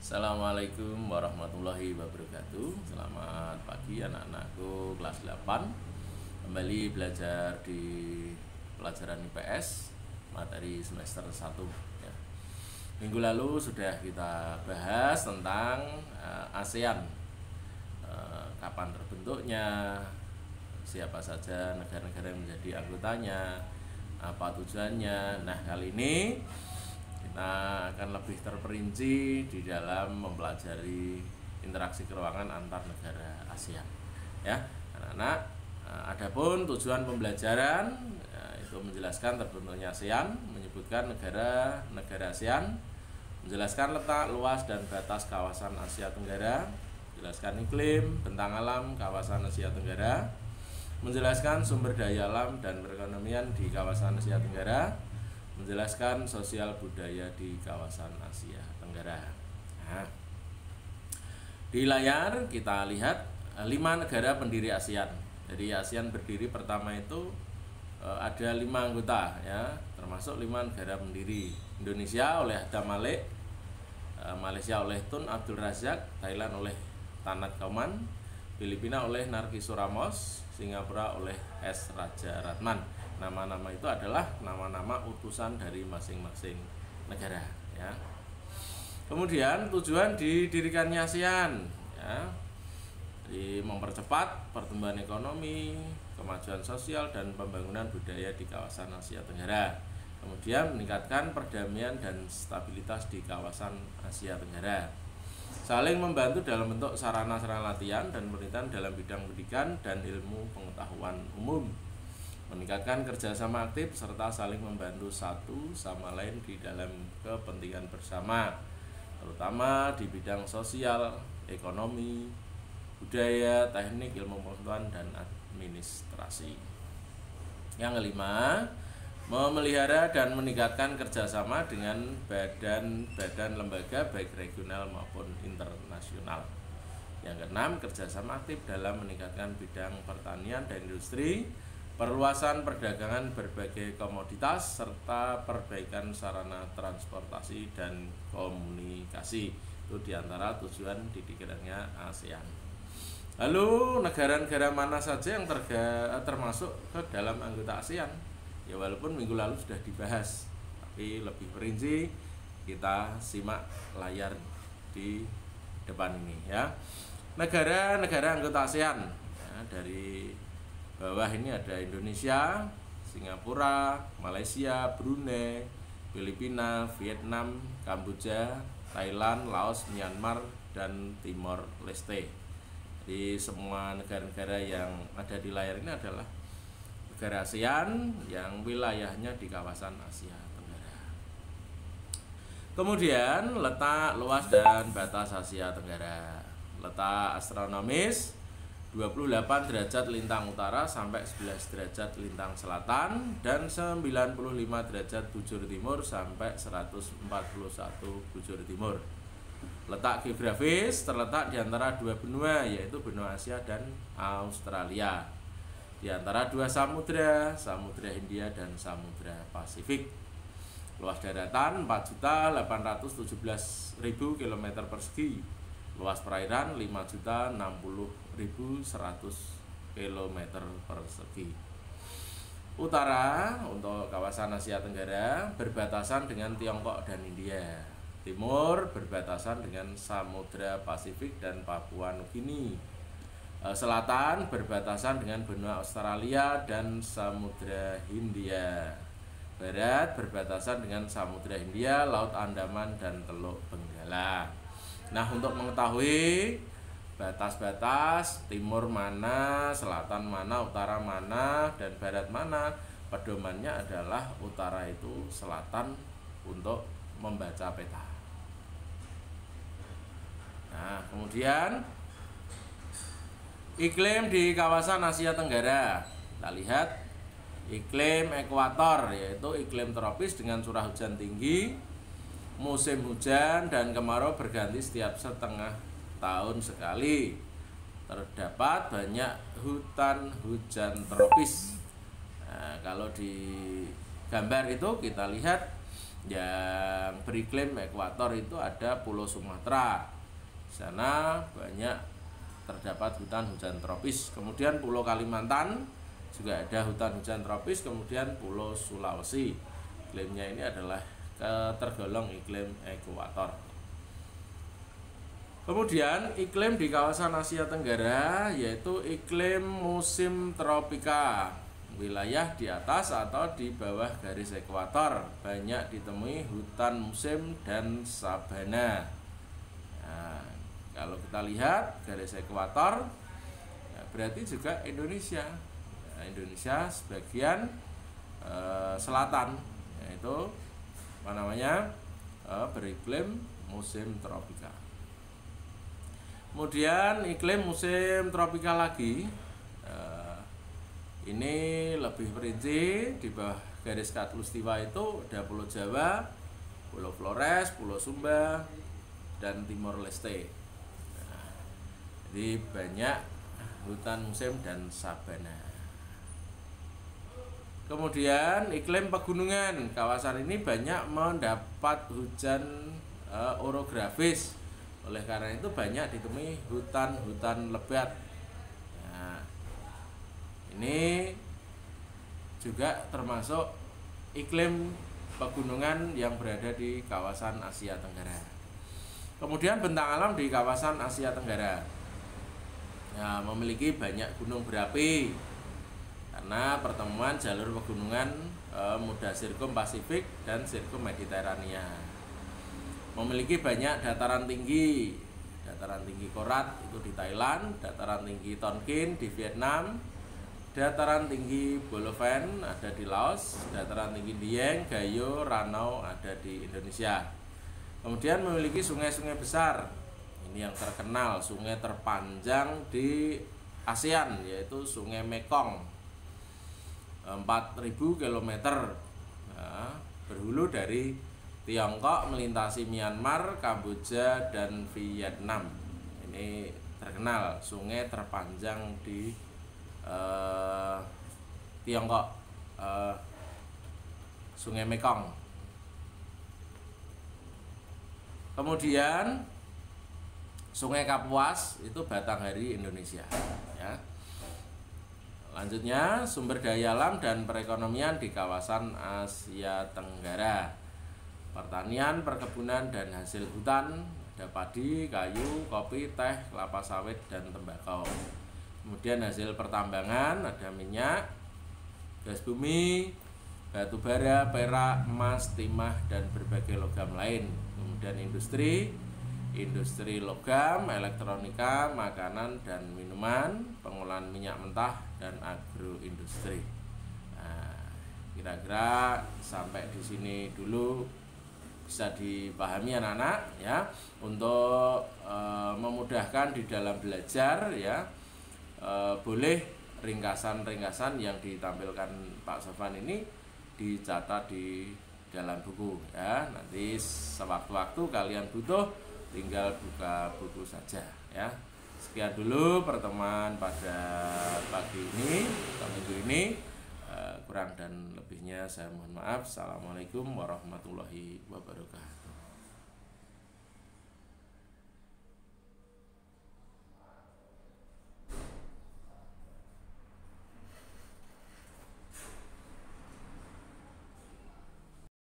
Assalamualaikum warahmatullahi wabarakatuh. Selamat pagi anak-anakku kelas 8. Kembali belajar di pelajaran IPS materi semester 1 ya. Minggu lalu sudah kita bahas tentang ASEAN, kapan terbentuknya, siapa saja negara-negara yang menjadi anggotanya, apa tujuannya. Nah, kali ini kita akan lebih terperinci di dalam mempelajari interaksi keuangan antar negara ASEAN ya anak-anak. Adapun tujuan pembelajaran itu menjelaskan terbentuknya ASEAN, menyebutkan negara-negara ASEAN, menjelaskan letak, luas, dan batas kawasan Asia Tenggara, menjelaskan iklim, bentang alam kawasan Asia Tenggara, menjelaskan sumber daya alam dan perekonomian di kawasan Asia Tenggara, menjelaskan sosial budaya di kawasan Asia Tenggara. Nah, di layar kita lihat 5 negara pendiri ASEAN. Jadi ASEAN berdiri pertama itu ada 5 anggota ya, termasuk 5 negara pendiri. Indonesia oleh Adam Malik, Malaysia oleh Tun Abdul Razak, Thailand oleh Tanat Kauman, Filipina oleh Narkisur Ramos, Singapura oleh S. Raja Ratman. Nama-nama itu adalah nama-nama utusan dari masing-masing negara ya. Kemudian tujuan didirikannya ASEAN ya, jadi mempercepat pertumbuhan ekonomi, kemajuan sosial, dan pembangunan budaya di kawasan Asia Tenggara. Kemudian meningkatkan perdamaian dan stabilitas di kawasan Asia Tenggara. Saling membantu dalam bentuk sarana-sarana latihan dan penelitian dalam bidang pendidikan dan ilmu pengetahuan umum. Meningkatkan kerjasama aktif serta saling membantu satu sama lain di dalam kepentingan bersama, terutama di bidang sosial, ekonomi, budaya, teknik, ilmu pengetahuan, dan administrasi. Yang kelima, memelihara dan meningkatkan kerjasama dengan badan-badan lembaga baik regional maupun internasional. Yang keenam, kerjasama aktif dalam meningkatkan bidang pertanian dan industri, perluasan perdagangan berbagai komoditas, serta perbaikan sarana transportasi dan komunikasi. Itu diantara tujuan didirikannya ASEAN. Lalu negara-negara mana saja yang termasuk ke dalam anggota ASEAN? Ya walaupun minggu lalu sudah dibahas, tapi lebih perinci kita simak layar di depan ini ya. Negara-negara anggota ASEAN ya, dari bawah ini ada Indonesia, Singapura, Malaysia, Brunei, Filipina, Vietnam, Kamboja, Thailand, Laos, Myanmar, dan Timor Leste. Jadi semua negara-negara yang ada di layar ini adalah negara ASEAN yang wilayahnya di kawasan Asia Tenggara. Kemudian letak, luas, dan batas Asia Tenggara. Letak astronomis 28 derajat lintang utara sampai 11 derajat lintang selatan dan 95 derajat bujur timur sampai 141 bujur timur. Letak geografis terletak di antara dua benua, yaitu benua Asia dan Australia. Di antara dua samudra, Samudra Hindia dan Samudra Pasifik. Luas daratan 4.817.000 km persegi. Luas perairan 5.060.100 km persegi. Utara untuk kawasan Asia Tenggara berbatasan dengan Tiongkok dan India. Timur berbatasan dengan Samudra Pasifik dan Papua Nugini. Selatan berbatasan dengan benua Australia dan Samudra Hindia. Barat berbatasan dengan Samudra Hindia, Laut Andaman, dan Teluk Benggala. Nah, untuk mengetahui batas-batas timur mana, selatan mana, utara mana, dan barat mana, pedomannya adalah utara itu selatan untuk membaca peta. Nah, kemudian iklim di kawasan Asia Tenggara. Kita lihat iklim ekuator, yaitu iklim tropis dengan curah hujan tinggi, musim hujan dan kemarau berganti setiap setengah tahun sekali. Terdapat banyak hutan hujan tropis. Nah, kalau di gambar itu kita lihat Yang beriklim ekuator itu ada Pulau Sumatera. Di sana banyak terdapat hutan hujan tropis. Kemudian Pulau Kalimantan juga ada hutan hujan tropis. Kemudian Pulau Sulawesi, iklimnya ini adalah tergolong iklim ekuator. Kemudian iklim di kawasan Asia Tenggara yaitu iklim musim tropika. Wilayah di atas atau di bawah garis ekuator banyak ditemui hutan musim dan sabana. Nah, kalau kita lihat garis ekuator, ya berarti juga Indonesia. Nah, Indonesia sebagian selatan, yaitu apa namanya, beriklim musim tropika. Kemudian iklim musim tropika lagi. Ini lebih perinci, di bawah garis khatulistiwa itu ada Pulau Jawa, Pulau Flores, Pulau Sumba, dan Timor Leste. Nah, jadi banyak hutan musim dan sabana. Kemudian iklim pegunungan, kawasan ini banyak mendapat hujan orografis. Oleh karena itu banyak ditemui hutan-hutan lebat. Nah, ini juga termasuk iklim pegunungan yang berada di kawasan Asia Tenggara. Kemudian bentang alam di kawasan Asia Tenggara memiliki banyak gunung berapi karena pertemuan jalur pegunungan muda sirkum Pasifik dan sirkum Mediterania. Memiliki banyak dataran tinggi Korat itu di Thailand, dataran tinggi Tonkin di Vietnam, dataran tinggi Boloven ada di Laos, dataran tinggi Dieng, Gayo, Ranau ada di Indonesia. Kemudian memiliki sungai-sungai besar. Ini yang terkenal, sungai terpanjang di ASEAN yaitu Sungai Mekong, 4.000 km, berhulu dari Tiongkok melintasi Myanmar, Kamboja, dan Vietnam. Ini terkenal sungai terpanjang di Tiongkok, Sungai Mekong. Kemudian Sungai Kapuas itu Batanghari Indonesia. Ya. Lanjutnya sumber daya alam dan perekonomian di kawasan Asia Tenggara. Pertanian, perkebunan, dan hasil hutan, ada padi, kayu, kopi, teh, kelapa sawit, dan tembakau. Kemudian hasil pertambangan ada minyak, gas bumi, batu bara, perak, emas, timah, dan berbagai logam lain. Kemudian industri logam, elektronika, makanan dan minuman, pengolahan minyak mentah, dan agroindustri. Nah, kira-kira sampai di sini dulu bisa dipahami anak-anak ya, untuk memudahkan di dalam belajar ya. Boleh ringkasan-ringkasan yang ditampilkan Pak Sofwan ini dicatat di dalam buku ya. Nanti sewaktu-waktu kalian butuh tinggal buka buku saja ya. Sekian dulu pertemuan pada pagi ini atau minggu ini. Kurang dan lebihnya saya mohon maaf. Assalamualaikum warahmatullahi wabarakatuh.